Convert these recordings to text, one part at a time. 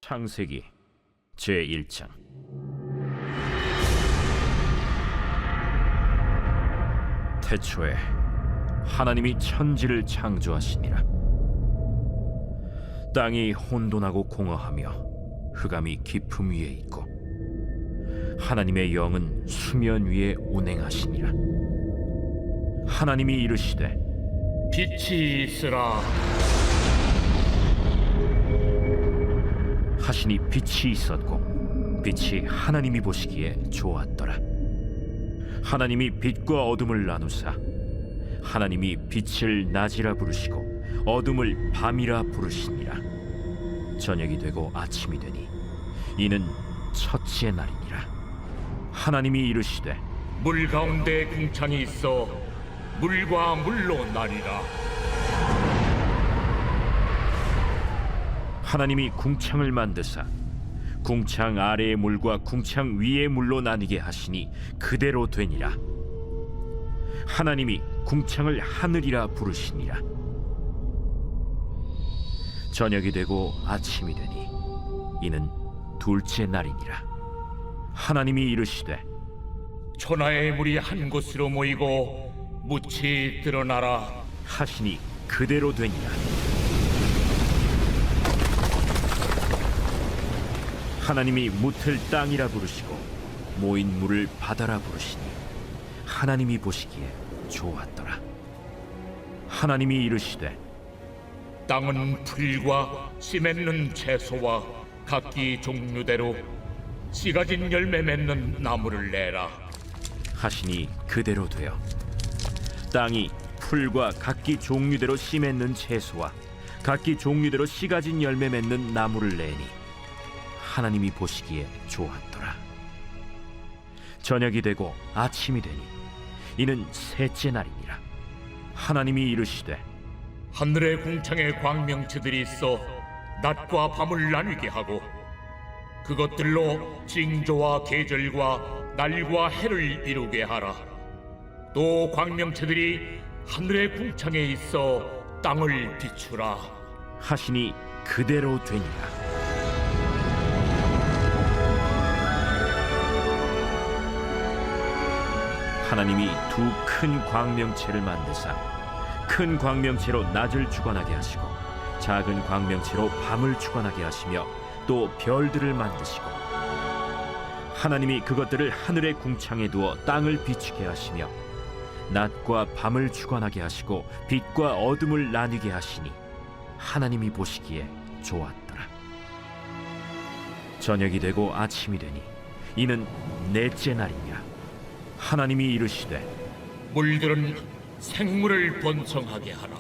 창세기 제1장. 태초에 하나님이 천지를 창조하시니라. 땅이 혼돈하고 공허하며 흑암이 깊음 위에 있고 하나님의 영은 수면 위에 운행하시니라. 하나님이 이르시되 빛이 있으라. 하시니 빛이 있었고 빛이 하나님이 보시기에 좋았더라. 하나님이 빛과 어둠을 나누사 하나님이 빛을 낮이라 부르시고 어둠을 밤이라 부르시니라. 저녁이 되고 아침이 되니 이는 첫째 날이니라. 하나님이 이르시되 물 가운데 궁창이 있어 물과 물로 나뉘라. 하나님이 궁창을 만드사 궁창 아래의 물과 궁창 위의 물로 나뉘게 하시니 그대로 되니라. 하나님이 궁창을 하늘이라 부르시니라. 저녁이 되고 아침이 되니 이는 둘째 날이니라. 하나님이 이르시되 천하의 물이 한 곳으로 모이고 묻이 드러나라. 하시니 그대로 되니라. 하나님이 묻을 땅이라 부르시고 모인 물을 바다라 부르시니 하나님이 보시기에 좋았더라. 하나님이 이르시되 땅은 풀과 씨 맺는 채소와 각기 종류대로 씨 가진 열매 맺는 나무를 내라. 하시니 그대로 되어 땅이 풀과 각기 종류대로 씨 맺는 채소와 각기 종류대로 씨 가진 열매 맺는 나무를 내니 하나님이 보시기에 좋았더라. 저녁이 되고 아침이 되니 이는 셋째 날이니라. 하나님이 이르시되 하늘의 궁창에 광명체들이 있어 낮과 밤을 나뉘게 하고 그것들로 징조와 계절과 날과 해를 이루게 하라. 또 광명체들이 하늘의 궁창에 있어 땅을 비추라. 하시니 그대로 되니라. 하나님이 두 큰 광명체를 만드사 큰 광명체로 낮을 주관하게 하시고 작은 광명체로 밤을 주관하게 하시며 또 별들을 만드시고 하나님이 그것들을 하늘의 궁창에 두어 땅을 비추게 하시며 낮과 밤을 주관하게 하시고 빛과 어둠을 나뉘게 하시니 하나님이 보시기에 좋았더라. 저녁이 되고 아침이 되니 이는 넷째 날이니라. 하나님이 이르시되 물들은 생물을 번성하게 하라.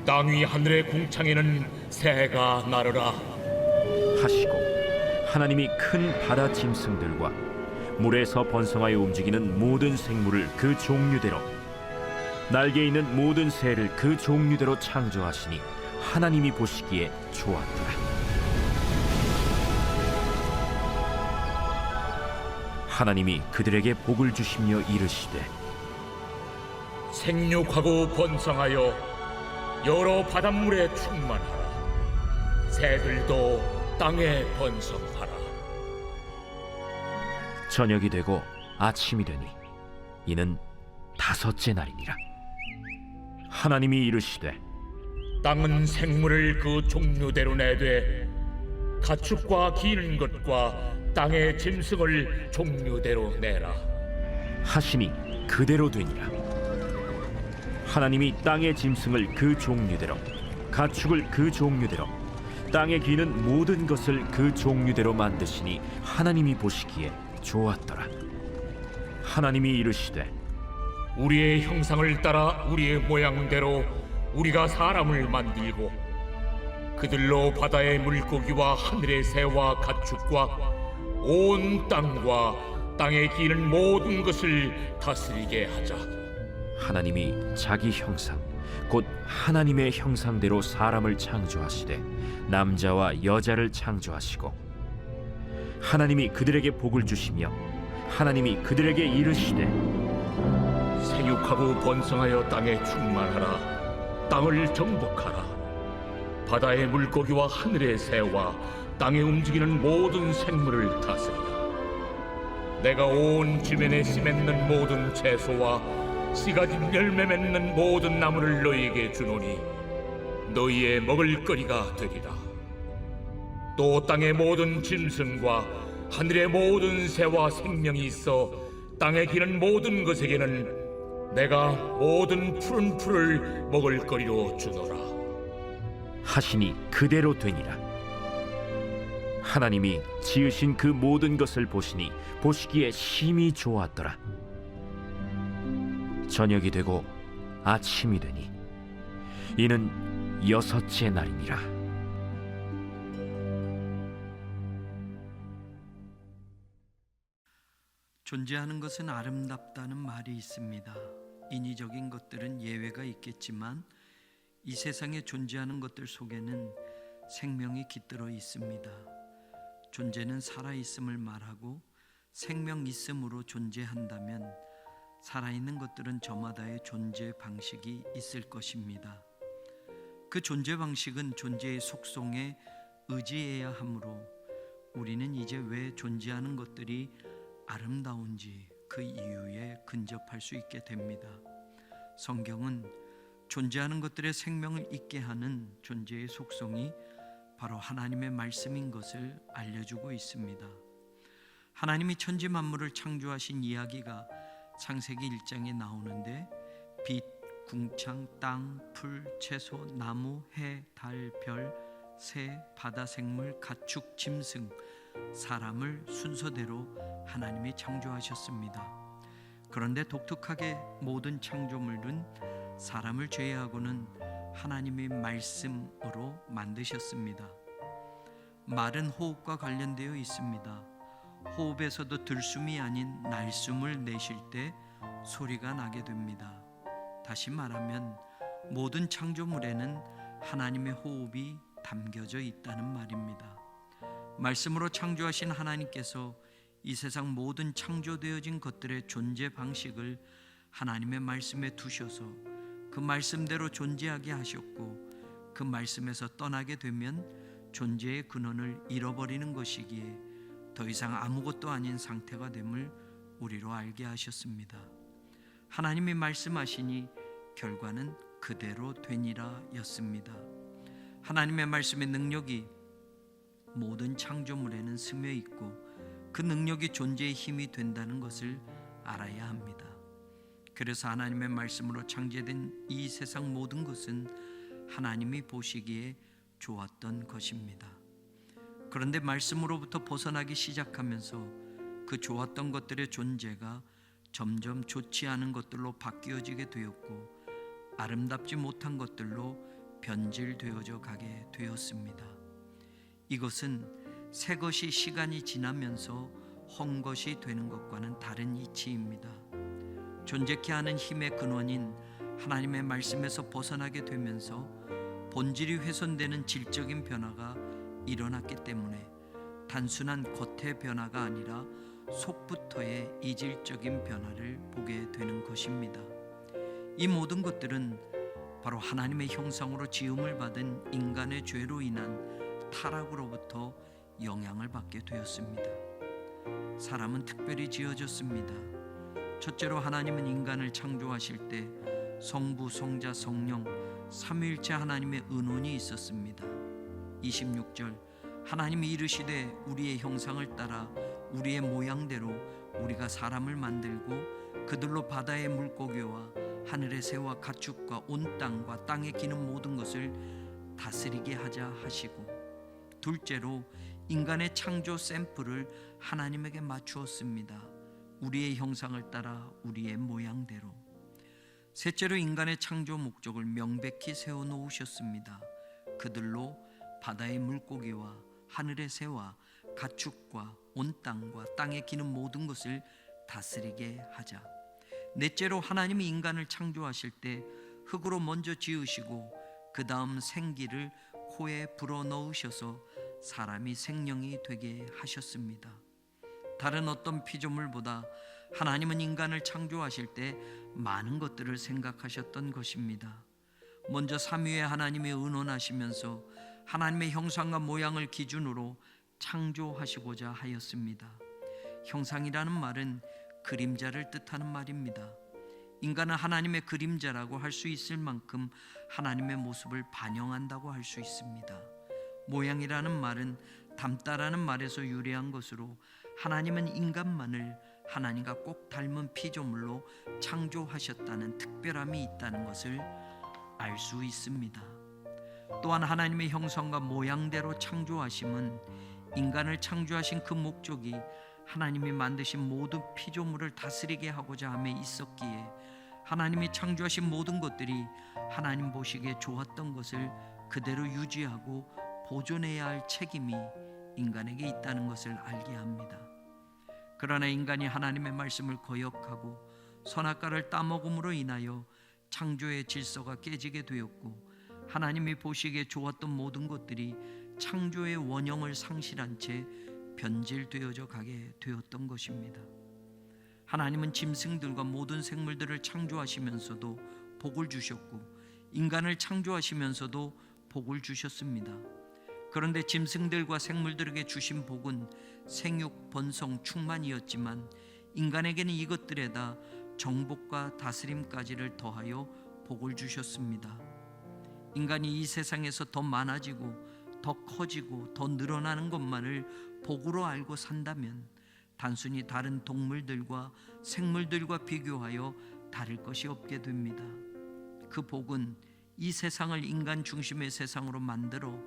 땅 위 하늘의 궁창에는 새가 나르라. 하시고 하나님이 큰 바다 짐승들과 물에서 번성하여 움직이는 모든 생물을 그 종류대로 날개 있는 모든 새를 그 종류대로 창조하시니 하나님이 보시기에 좋았더라. 하나님이 그들에게 복을 주시며 이르시되 생육하고 번성하여 여러 바닷물에 충만하라. 새들도 땅에 번성하라. 저녁이 되고 아침이 되니 이는 다섯째 날이니라. 하나님이 이르시되 땅은 생물을 그 종류대로 내되 가축과 기는 것과 땅의 짐승을 종류대로 내라. 하시니 그대로 되니라. 하나님이 땅의 짐승을 그 종류대로 가축을 그 종류대로 땅에 기는 모든 것을 그 종류대로 만드시니 하나님이 보시기에 좋았더라. 하나님이 이르시되 우리의 형상을 따라 우리의 모양대로 우리가 사람을 만들고 그들로 바다의 물고기와 하늘의 새와 가축과 온 땅과 땅에 기는 모든 것을 다스리게 하자. 하나님이 자기 형상 곧 하나님의 형상대로 사람을 창조하시되 남자와 여자를 창조하시고 하나님이 그들에게 복을 주시며 하나님이 그들에게 이르시되 생육하고 번성하여 땅에 충만하라. 땅을 정복하라. 바다의 물고기와 하늘의 새와 땅에 움직이는 모든 생물을 다스리라. 내가 온 지면에 씨 맺는 모든 채소와 씨가 진 열매 맺는 모든 나무를 너희에게 주노니 너희의 먹을거리가 되리라. 또 땅의 모든 짐승과 하늘의 모든 새와 생명이 있어 땅에 기는 모든 것에게는 내가 모든 푸른 풀을 먹을거리로 주노라. 하시니 그대로 되니라. 하나님이 지으신 그 모든 것을 보시니 보시기에 심히 좋았더라. 저녁이 되고 아침이 되니 이는 6째 날이니라. 존재하는 것은 아름답다는 말이 있습니다. 인위적인 것들은 예외가 있겠지만 이 세상에 존재하는 것들 속에는 생명이 깃들어 있습니다. 존재는 살아있음을 말하고 생명 있음으로 존재한다면 살아있는 것들은 저마다의 존재 방식이 있을 것입니다. 그 존재 방식은 존재의 속성에 의지해야 하므로 우리는 이제 왜 존재하는 것들이 아름다운지 그 이유에 근접할 수 있게 됩니다. 성경은 존재하는 것들의 생명을 있게 하는 존재의 속성이 바로 하나님의 말씀인 것을 알려주고 있습니다. 하나님이 천지 만물을 창조하신 이야기가 창세기 1장에 나오는데 빛, 궁창, 땅, 풀, 채소, 나무, 해, 달, 별, 새, 바다 생물, 가축, 짐승, 사람을 순서대로 하나님이 창조하셨습니다. 그런데 독특하게 모든 창조물은 사람을 제외하고는 하나님의 말씀으로 만드셨습니다. 말은 호흡과 관련되어 있습니다. 호흡에서도 들숨이 아닌 날숨을 내쉴 때 소리가 나게 됩니다. 다시 말하면 모든 창조물에는 하나님의 호흡이 담겨져 있다는 말입니다. 말씀으로 창조하신 하나님께서 이 세상 모든 창조되어진 것들의 존재 방식을 하나님의 말씀에 두셔서 그 말씀대로 존재하게 하셨고 그 말씀에서 떠나게 되면 존재의 근원을 잃어버리는 것이기에 더 이상 아무것도 아닌 상태가 됨을 우리로 알게 하셨습니다. 하나님이 말씀하시니 결과는 그대로 되니라 였습니다. 하나님의 말씀의 능력이 모든 창조물에는 스며 있고 그 능력이 존재의 힘이 된다는 것을 알아야 합니다. 그래서 하나님의 말씀으로 창조된 이 세상 모든 것은 하나님이 보시기에 좋았던 것입니다. 그런데 말씀으로부터 벗어나기 시작하면서 그 좋았던 것들의 존재가 점점 좋지 않은 것들로 바뀌어지게 되었고 아름답지 못한 것들로 변질되어져 가게 되었습니다. 이것은 새 것이 시간이 지나면서 헛 것이 되는 것과는 다른 이치입니다. 존재케 하는 힘의 근원인 하나님의 말씀에서 벗어나게 되면서 본질이 훼손되는 질적인 변화가 일어났기 때문에 단순한 겉의 변화가 아니라 속부터의 이질적인 변화를 보게 되는 것입니다. 이 모든 것들은 바로 하나님의 형상으로 지음을 받은 인간의 죄로 인한 타락으로부터 영향을 받게 되었습니다. 사람은 특별히 지어졌습니다. 첫째로 하나님은 인간을 창조하실 때 성부, 성자, 성령 삼위일체 하나님의 은혼이 있었습니다. 26절 하나님이 이르시되 우리의 형상을 따라 우리의 모양대로 우리가 사람을 만들고 그들로 바다의 물고기와 하늘의 새와 가축과 온 땅과 땅에 기는 모든 것을 다스리게 하자 하시고, 둘째로 인간의 창조 샘플을 하나님에게 맞추었습니다. 우리의 형상을 따라 우리의 모양대로. 셋째로 인간의 창조 목적을 명백히 세워놓으셨습니다. 그들로 바다의 물고기와 하늘의 새와 가축과 온 땅과 땅에 기는 모든 것을 다스리게 하자. 넷째로 하나님이 인간을 창조하실 때 흙으로 먼저 지으시고 그 다음 생기를 코에 불어넣으셔서 사람이 생명이 되게 하셨습니다. 다른 어떤 피조물보다 하나님은 인간을 창조하실 때 많은 것들을 생각하셨던 것입니다. 먼저 삼위의 하나님이 의논하시면서 하나님의 형상과 모양을 기준으로 창조하시고자 하였습니다. 형상이라는 말은 그림자를 뜻하는 말입니다. 인간은 하나님의 그림자라고 할 수 있을 만큼 하나님의 모습을 반영한다고 할 수 있습니다. 모양이라는 말은 닮다라는 말에서 유래한 것으로 하나님은 인간만을 하나님과 꼭 닮은 피조물로 창조하셨다는 특별함이 있다는 것을 알 수 있습니다. 또한 하나님의 형상과 모양대로 창조하심은 인간을 창조하신 그 목적이 하나님이 만드신 모든 피조물을 다스리게 하고자 함에 있었기에 하나님이 창조하신 모든 것들이 하나님 보시기에 좋았던 것을 그대로 유지하고 보존해야 할 책임이 인간에게 있다는 것을 알게 합니다. 그러나 인간이 하나님의 말씀을 거역하고 선악과를 따먹음으로 인하여 창조의 질서가 깨지게 되었고 하나님이 보시기에 좋았던 모든 것들이 창조의 원형을 상실한 채 변질되어져 가게 되었던 것입니다. 하나님은 짐승들과 모든 생물들을 창조하시면서도 복을 주셨고 인간을 창조하시면서도 복을 주셨습니다. 그런데 짐승들과 생물들에게 주신 복은 생육, 번성, 충만이었지만 인간에게는 이것들에다 정복과 다스림까지를 더하여 복을 주셨습니다. 인간이 이 세상에서 더 많아지고 더 커지고 더 늘어나는 것만을 복으로 알고 산다면 단순히 다른 동물들과 생물들과 비교하여 다를 것이 없게 됩니다. 그 복은 이 세상을 인간 중심의 세상으로 만들어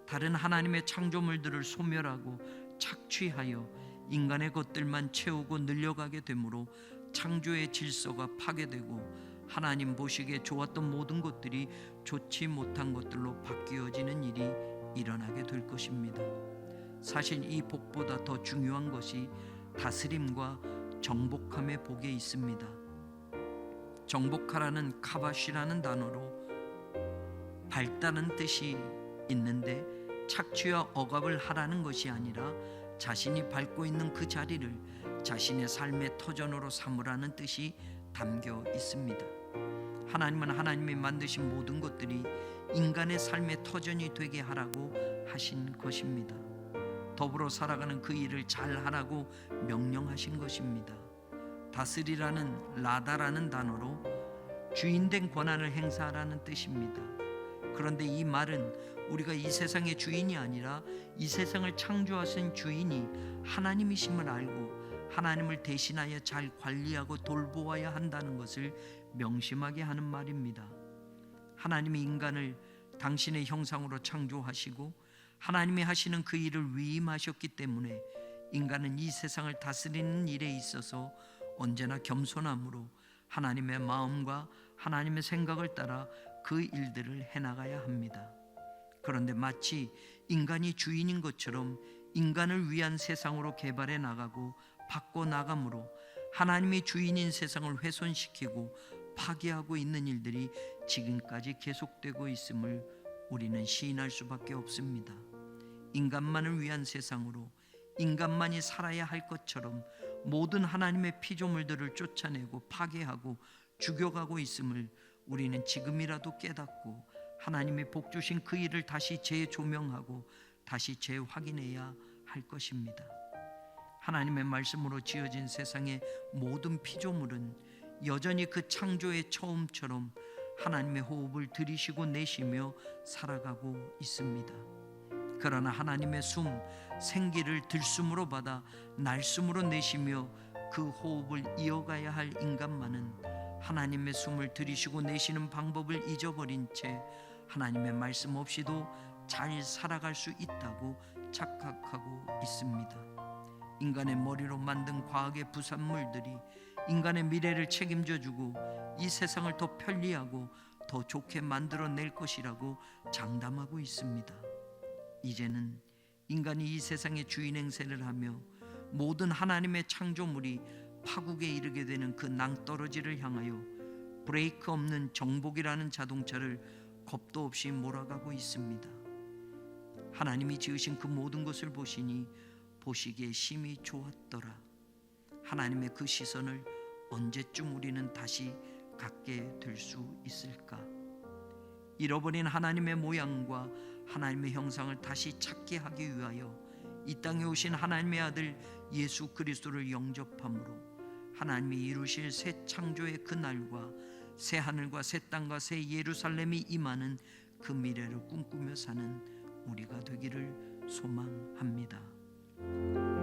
다른 하나님의 창조물들을 소멸하고 착취하여 인간의 것들만 채우고 늘려가게 되므로 창조의 질서가 파괴되고 하나님 보시기에 좋았던 모든 것들이 좋지 못한 것들로 바뀌어지는 일이 일어나게 될 것입니다. 사실 이 복보다 더 중요한 것이 다스림과 정복함의 복에 있습니다. 정복하라는 카바시라는 단어로 밟다는 뜻이 있는데 착취와 억압을 하라는 것이 아니라 자신이 밟고 있는 그 자리를 자신의 삶의 터전으로 삼으라는 뜻이 담겨 있습니다. 하나님은 하나님이 만드신 모든 것들이 인간의 삶의 터전이 되게 하라고 하신 것입니다. 더불어 살아가는 그 일을 잘 하라고 명령하신 것입니다. 다스리라는 라다라는 단어로 주인된 권한을 행사하라는 뜻입니다. 그런데 이 말은 우리가 이 세상의 주인이 아니라 이 세상을 창조하신 주인이 하나님이심을 알고 하나님을 대신하여 잘 관리하고 돌보아야 한다는 것을 명심하게 하는 말입니다. 하나님이 인간을 당신의 형상으로 창조하시고 하나님이 하시는 그 일을 위임하셨기 때문에 인간은 이 세상을 다스리는 일에 있어서 언제나 겸손함으로 하나님의 마음과 하나님의 생각을 따라 그 일들을 해나가야 합니다. 그런데 마치 인간이 주인인 것처럼 인간을 위한 세상으로 개발해 나가고 바꿔 나감으로 하나님이 주인인 세상을 훼손시키고 파괴하고 있는 일들이 지금까지 계속되고 있음을 우리는 시인할 수밖에 없습니다. 인간만을 위한 세상으로 인간만이 살아야 할 것처럼 모든 하나님의 피조물들을 쫓아내고 파괴하고 죽여가고 있음을 우리는 지금이라도 깨닫고 하나님이 복 주신 그 일을 다시 재조명하고 다시 재확인해야 할 것입니다. 하나님의 말씀으로 지어진 세상의 모든 피조물은 여전히 그 창조의 처음처럼 하나님의 호흡을 들이쉬고 내쉬며 살아가고 있습니다. 그러나 하나님의 숨, 생기를 들숨으로 받아 날숨으로 내쉬며 그 호흡을 이어가야 할 인간만은 하나님의 숨을 들이쉬고 내쉬는 방법을 잊어버린 채 하나님의 말씀 없이도 잘 살아갈 수 있다고 착각하고 있습니다. 인간의 머리로 만든 과학의 부산물들이 인간의 미래를 책임져주고 이 세상을 더 편리하고 더 좋게 만들어낼 것이라고 장담하고 있습니다. 이제는 인간이 이 세상의 주인 행세를 하며 모든 하나님의 창조물이 파국에 이르게 되는 그 낭떠러지를 향하여 브레이크 없는 정복이라는 자동차를 겁도 없이 몰아가고 있습니다. 하나님이 지으신 그 모든 것을 보시니 보시기에 심히 좋았더라. 하나님의 그 시선을 언제쯤 우리는 다시 갖게 될 수 있을까? 잃어버린 하나님의 모양과 하나님의 형상을 다시 찾게 하기 위하여 이 땅에 오신 하나님의 아들 예수 그리스도를 영접함으로 하나님이 이루실 새 창조의 그날과 새 하늘과 새 땅과 새 예루살렘이 임하는 그 미래를 꿈꾸며 사는 우리가 되기를 소망합니다.